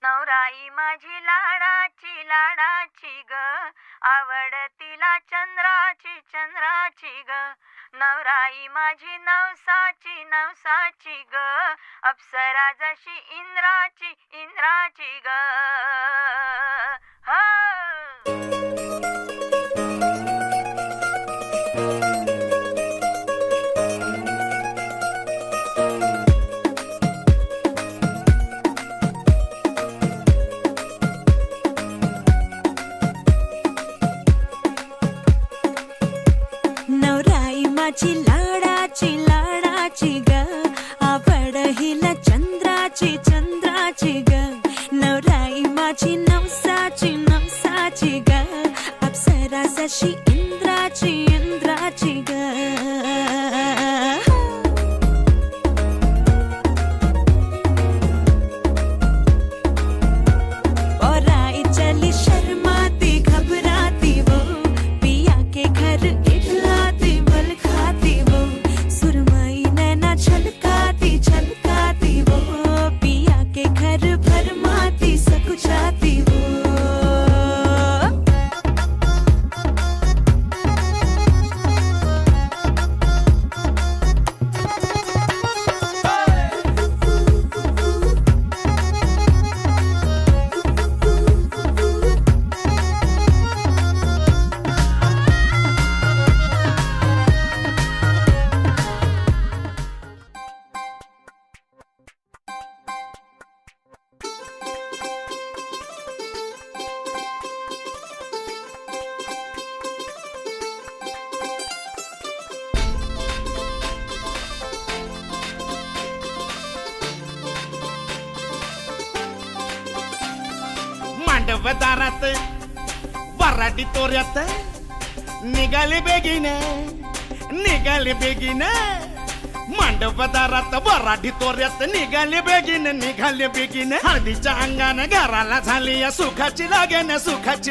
नवराई माझी लाडाची लाडाची ग, आवड तिला चंद्राची चंद्राची ग. नवराई माझी नवसाची नवसाची ग, अप्सरा जशी इंद्राची इंद्राची ग. नवराई माझी लाडाची लाडाची ग, आवड हिला चंद्राची चंद्राची ग. नवराई माझी नवसाची नवसाची ग, अप्सरा जशी इंद्राची इंद्राची ग. औराई चली शर्माती घबराती वो, पिया के घर इठलाती बल खाती वो. सुरमई नैना छलकाती छलकाती वो, पिया के घर भरमाती सकुचाती वो. मांडवदारात वराडी तोऱ्यात निघाली बेगीन मांडवदारात वराडी तोऱ्यात निघाली बेगीन. हळदीच्या अंगाने घराला झाली या सुखाची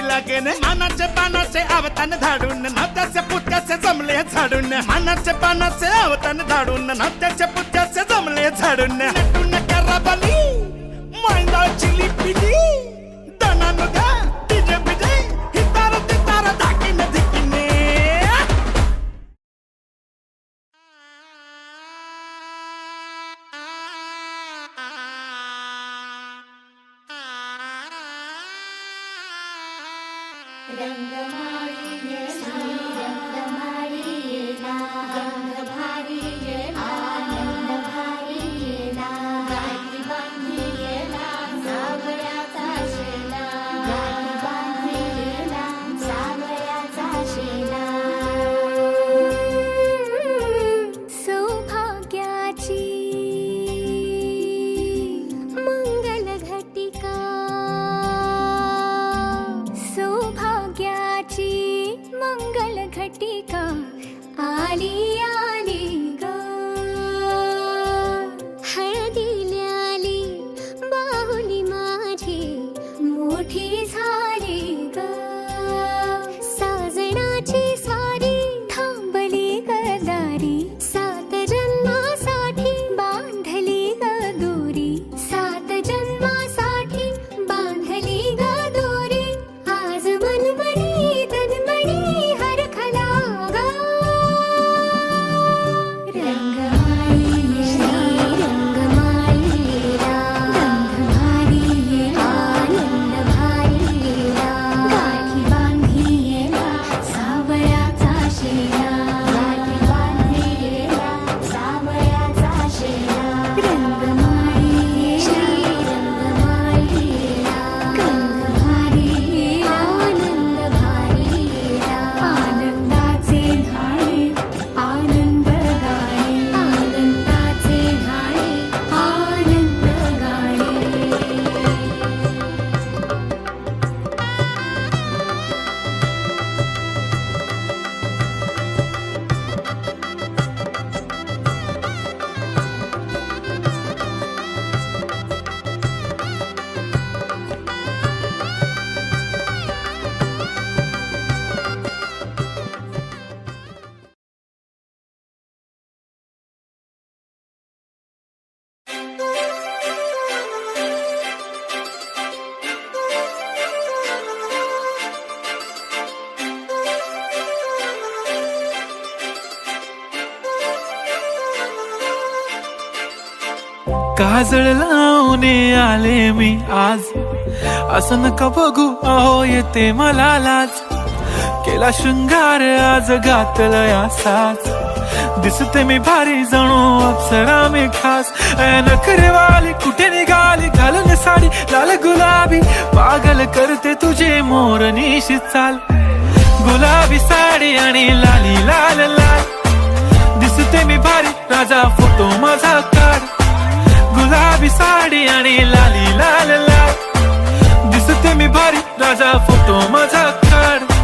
लागेन. मानाचे पानाचे आवतान धाडून नात्याचे पुत्याचे जमले झाडून. मानाचे पानाचे आवतान धाडून नात्याचे पुत्याचे जमले झाडून. नटून कराबली मैंदाळची लिपिली दनानुगा डीजे बिजे हितार तितार धाकीन धिकीने. सौभाग्याची मंगल घटिका, सौभाग्याची मंगल घटिका आली आली ग. काजळ लावून आले मी आज, असं नका बघू अहो येते मला लाज. केला शृंगार आज घातलं साज, दिसते मी भारी जणू अप्सरा मी खास. नखरेवाली कुठे निघाली घालून साडी लाल गुलाबी, पागल करते तुझे मोरनीशी चाल. गुलाबी साडी आणि लाली लाल लाल, दिसते मी भारी राजा फोटो माझा काढ. गुलाबी साडी आणि लाली लाल लाल, दिसते मी भारी राजा फोटो माझा काढ.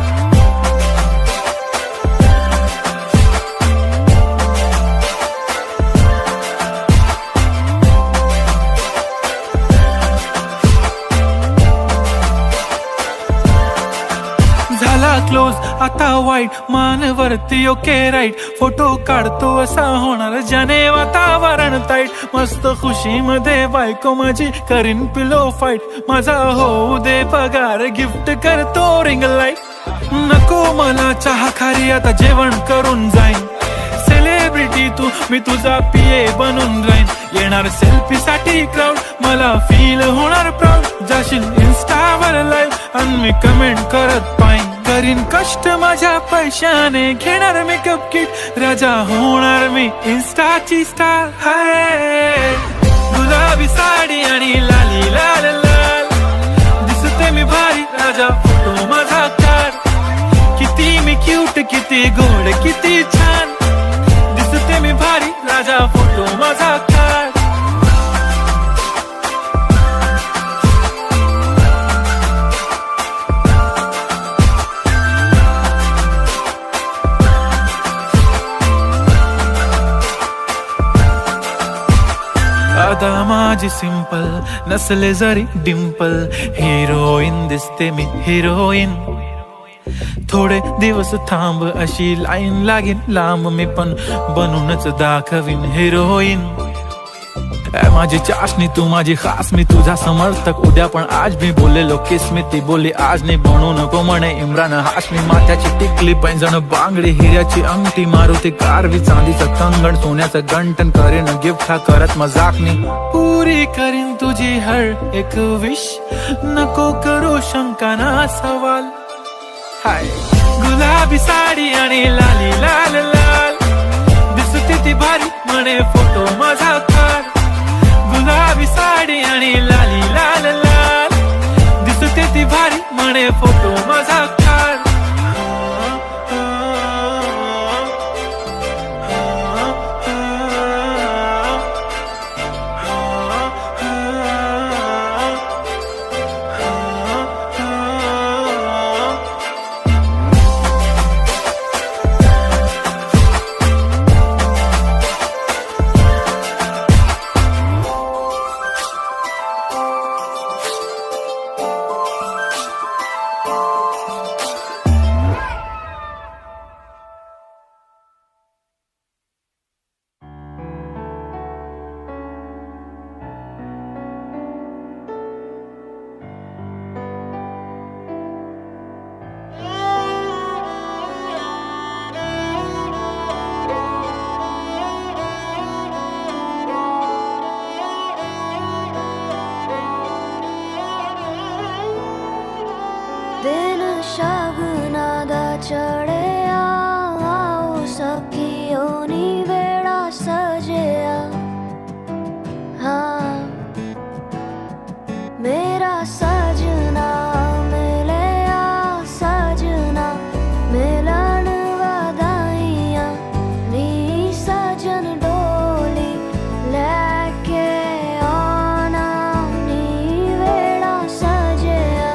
क्लोज आता वाईट मानवरती ओके राईट, फोटो काढतो असा होणार ज्याने वातावरण ताईट. मस्त खुशी मध्ये बायको माझी करीन पिलो फाईट, माझा होऊ दे पगार गिफ्ट करतो रिंग लाईट. नको मला चहा खारी आता जेवण करून जाईन, सेलिब्रिटी तू मी तुझा पिये बनून राहीन. येणार सेल्फी साठी क्राऊड मला फील होणार प्राऊड, जाशील इन्स्टावर लाईव्ह आणि मी कमेंट करत पाईन. करीन कष्ट माझ्या पैशाने घेणार मेकअप किट, राजा होणार मी इन्स्टाची स्टार. हाय गुलाबी साडी आणि लाली लाल लाल, दिसते मी भारी राजा फोटो माझा काढ. किती मी क्यूट किती गोड किती छान, दिसते मी भारी राजा फोटो माझा काढ. अदा माझी सिंपल नसले जरी डिंपल, हिरोईन दिसते मी हिरोईन. थोडे दिवस थांब अशी लाईन लागेल लांब, मी पण बनूनच दाखवीन हिरोईन. माझी चाशनी तू माझी खास, मी तुझा समर्थक उद्या पण आज. मी बोललेलो किस मी ती बोलली आज नाही, बनू नको म्हणे इम्रान हाशमी. माथ्याची टिकली पैंजण बांगडी हिऱ्याची अंगठी, मारुती कारवी चांदीचं कंगण सोन्याचं गंटन. करीन गिफ्ट हा करत मजाकनी, पुरी करीन तुझी हर एक विश. नको करू शंका ना सवाल. हाय गुलाबी साडी आणि लाली लाल लाल, दिसते ती भारी म्हणे फोटो माझा काढ. गुलाबी साडी आणि लाली लाल लाल, दिसते ती भारी म्हणे फोटो माझा काढ. दिन शगुना दा चढ़िया, आओ सखियों नी वेड़ा सजिया. हाँ मेरा सजना मिलया सजना, मिलन वधाइया नी सजन डोली लेके आना नी वेड़ा सजिया.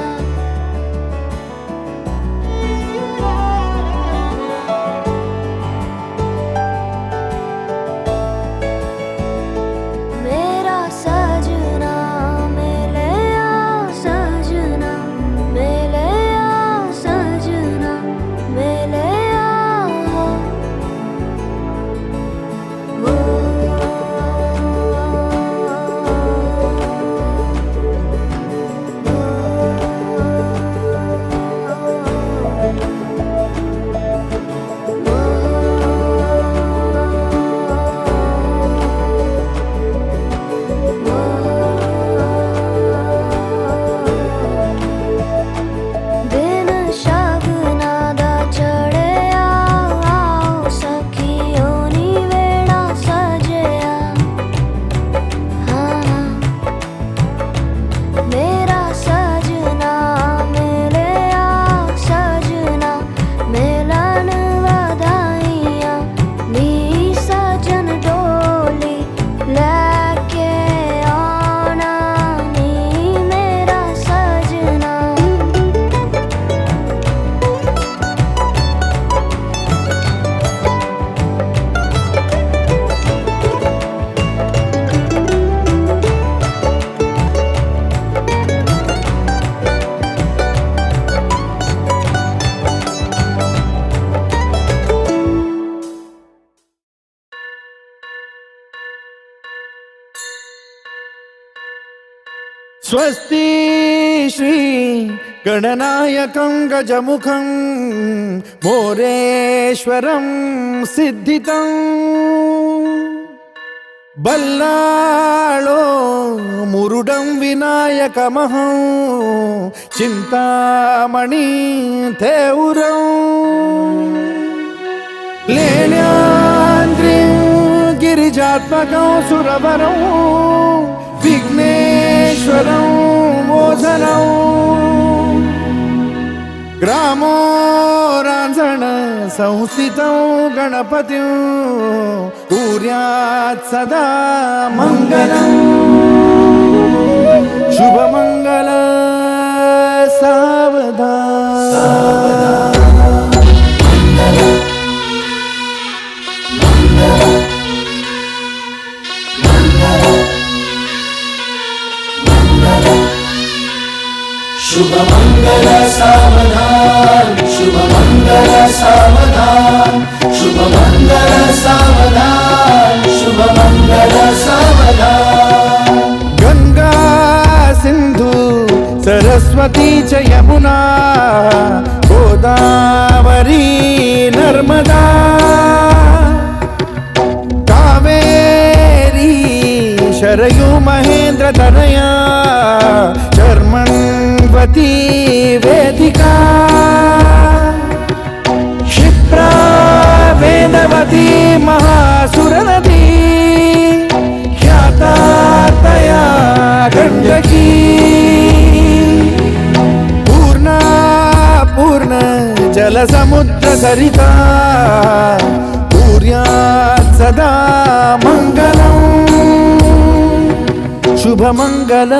स्वस्ति श्री गणनायकं गजमुखं मोरेश्वरं सिद्धितं बल्लाळो मुरुडं विनायकमहं चिंतामणि थेउरं लेण्याद्रिं गिरिजात्मकं सुरवरं विघ्नेश्वरं मोचनं ग्रामो रांजण संस्थितं गणपतिं कुर्यात् सदा मङ्गलम् शुभमङ्गल सावधान शुभमंगल सावधान शुभमंगल सावधान शुभमंगल सावधान शुभमंगल सावधान गंगा सिंधु सरस्वती च यमुना गोदावरी नर्मदा कावेरी शरयू महेंद्र तनया शर्मण्वती वेदिका क्षिप्रा वेदवती महासुरनदी ख्याता तया गण्डकी पूर्णा पूर्ण जलसमुद्र सरिता कुर्यात् सदा मङ्गलम् शुभमङ्गल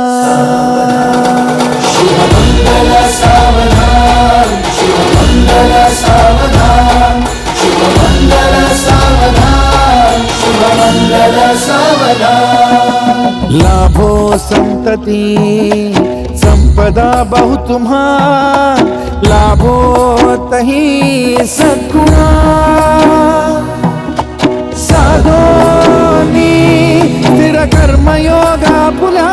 सावधान शुभमंगल सावधान शुभमंगल सावधान शुभमंगल सावधान शुभमंगल सावधान लाभो संतति संपदा बहु तुम्हार लाभो तही सद्गुणा साधोनी स्थिर कर्मयोगा पुला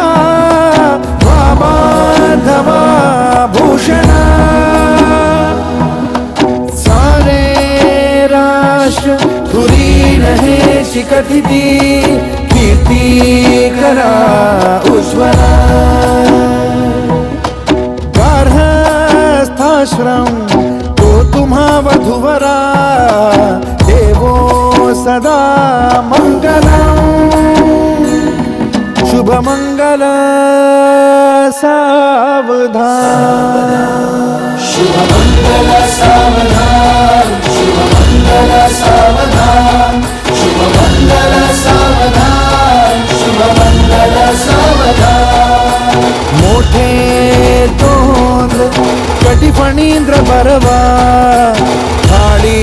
वामाधवा भूषण सारे राष्ट्र धुरी रहे शिकथिति कीर्ति करा उज्ज्वला गार्हस्थाश्रम तो तुम्हा वधुवरा देवो सदा मंगलम् शुभमंगल सावधान शुभमंगल सावधान शुभमंगल सावधान शुभमंगल सावधान शुभमंगल सावधान मोठे तोंड कटिफणींद्र बरवा थाळी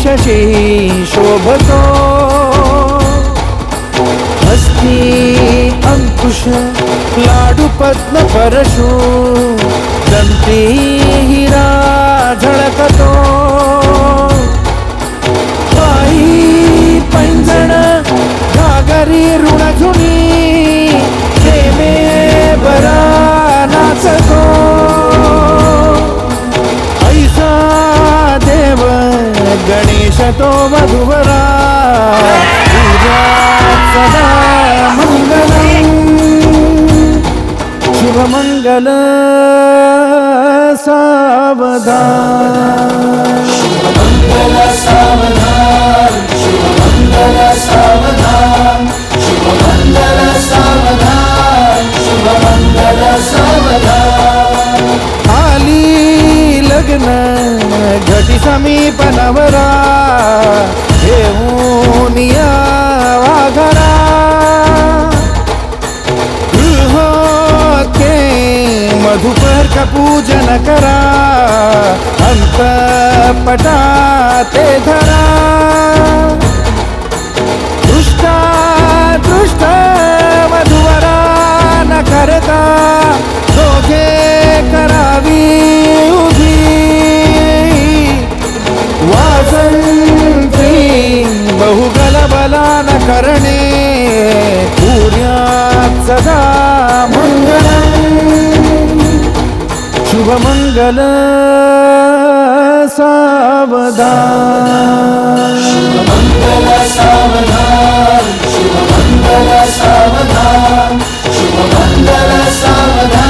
शशी शोभतो हस्ती अंकुश लाडू पद्म परशु दंती हिरा झळकतो पायी पैंजण घागरी ऋणझुणी प्रेमे बरा नाचतो ऐसा देव गणेश तो वधुवरा पूजात सदा मंगलम् शुभमंगल सावधान शुभमंगल सावधान शुभमंगल सावधान शुभमंगल सावधान शुभमंगल सावधान आली लग्न घटी समीप नवरा घेऊन या वाघरा गृहोके मधुपर का पूजन करा अंतपटा ते धरा दृष्टा दृष्ट वधुवरा न करता दोघे करावी उभी वासंती बहुगल बला न करणे पूर्या शुभमंगल सावधान शुभमंगल सावधान शुभमंगल सावधान शुभमंगल सावधान